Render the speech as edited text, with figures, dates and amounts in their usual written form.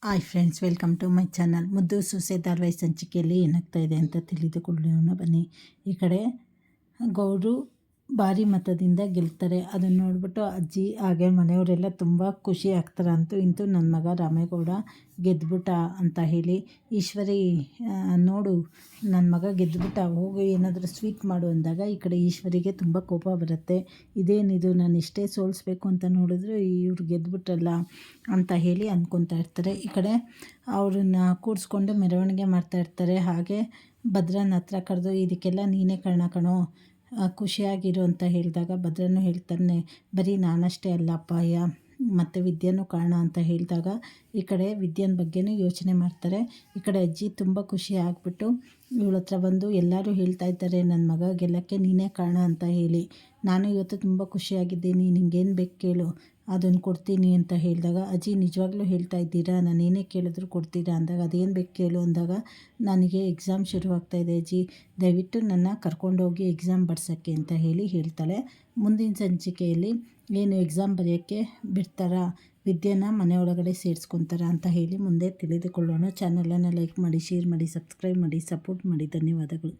Hi friends, welcome to my channel. Muddu Sose ಧಾರಾವಾಹಿ ಸಂಚಿಕೆಯಲ್ಲಿ ಏನಾಗ್ತಾ ಇದೆ ಅಂತ ತಿಳಿದುಕೊಳ್ಳೋಣ ಬನ್ನಿ. ಈ ಕಡೆ ಗೌರು ಭಾರಿ ಮತದಿಂದ ಗೆಲ್ತಾರೆ. ಅದನ್ನು ನೋಡ್ಬಿಟ್ಟು ಅಜ್ಜಿ ಹಾಗೆ ಮನೆಯವರೆಲ್ಲ ತುಂಬ ಖುಷಿ ಆಗ್ತಾರೆ. ಅಂತೂ ಇಂತೂ ನನ್ನ ಮಗ ರಾಮೇಗೌಡ ಗೆದ್ದುಬಿಟ್ಟ ಅಂತ ಹೇಳಿ. ಈಶ್ವರಿ ನೋಡು ನನ್ನ ಮಗ ಗೆದ್ದುಬಿಟ್ಟ, ಹೋಗಿ ಏನಾದರೂ ಸ್ವೀಟ್ ಮಾಡು ಅಂದಾಗ ಈ ಕಡೆ ಈಶ್ವರಿಗೆ ತುಂಬ ಕೋಪ ಬರುತ್ತೆ. ಇದೇನಿದು, ನಾನು ಇಷ್ಟೇ ಸೋಲಿಸ್ಬೇಕು ಅಂತ ನೋಡಿದ್ರು ಇವ್ರು ಗೆದ್ದುಬಿಟ್ರಲ್ಲ ಅಂತ ಹೇಳಿ ಅಂದ್ಕೊತಾ ಇರ್ತಾರೆ. ಈ ಕಡೆ ಅವ್ರನ್ನ ಕೂರಿಸ್ಕೊಂಡು ಮೆರವಣಿಗೆ ಮಾಡ್ತಾಯಿರ್ತಾರೆ. ಹಾಗೆ ಭದ್ರನ ಹತ್ರ ಕರೆದು ಇದಕ್ಕೆಲ್ಲ ನೀನೇ ಕಾರಣ ಕಣೋ, ಖುಷಿಯಾಗಿರು ಅಂತ ಹೇಳಿದಾಗ ಭದ್ರನು ಹೇಳ್ತಾನೆ, ಬರೀ ನಾನಷ್ಟೇ ಅಲ್ಲ ಅಪ್ಪಾಯ ಮತ್ತು ವಿದ್ಯೆನೂ ಕಾರಣ ಅಂತ ಹೇಳಿದಾಗ ಈ ಕಡೆ ವಿದ್ಯೆನ ಬಗ್ಗೆನೂ ಯೋಚನೆ ಮಾಡ್ತಾರೆ. ಈ ಕಡೆ ಅಜ್ಜಿ ತುಂಬ ಖುಷಿ ಆಗಿಬಿಟ್ಟು ಇವಳ ಹತ್ರ ಬಂದು ಎಲ್ಲರೂ ಹೇಳ್ತಾ ಇದ್ದಾರೆ ನನ್ನ ಮಗ ಗೆಲ್ಲಕ್ಕೆ ನೀನೇ ಕಾರಣ ಅಂತ ಹೇಳಿ. ನಾನು ಇವತ್ತು ತುಂಬ ಖುಷಿಯಾಗಿದ್ದೀನಿ, ನಿಂಗೇನು ಬೇಕು ಕೇಳು ಅದನ್ನು ಕೊಡ್ತೀನಿ ಅಂತ ಹೇಳಿದಾಗ, ಅಜ್ಜಿ ನಿಜವಾಗ್ಲೂ ಹೇಳ್ತಾ ಇದ್ದೀರಾ, ನಾನು ಏನೇ ಕೇಳಿದ್ರು ಕೊಡ್ತೀರಾ ಅಂದಾಗ, ಅದೇನು ಬೇಕು ಕೇಳು ಅಂದಾಗ, ನನಗೆ ಎಕ್ಸಾಮ್ ಶುರುವಾಗ್ತಾಯಿದೆ ಅಜ್ಜಿ, ದಯವಿಟ್ಟು ನನ್ನ ಕರ್ಕೊಂಡೋಗಿ ಎಕ್ಸಾಮ್ ಬರ್ಸೋಕ್ಕೆ ಅಂತ ಹೇಳಿ ಹೇಳ್ತಾಳೆ. ಮುಂದಿನ ಸಂಚಿಕೆಯಲ್ಲಿ ಏನು ಎಕ್ಸಾಮ್ ಬರೆಯೋಕ್ಕೆ ಬಿಡ್ತಾರಾ, ವಿದ್ಯೆನ ಮನೆಯೊಳಗಡೆ ಸೇರಿಸ್ಕೊತಾರ ಅಂತ ಹೇಳಿ ಮುಂದೆ ತಿಳಿದುಕೊಳ್ಳೋಣ. ಚಾನಲನ್ನು ಲೈಕ್ ಮಾಡಿ, ಶೇರ್ ಮಾಡಿ, ಸಬ್ಸ್ಕ್ರೈಬ್ ಮಾಡಿ, ಸಪೋರ್ಟ್ ಮಾಡಿ. ಧನ್ಯವಾದಗಳು.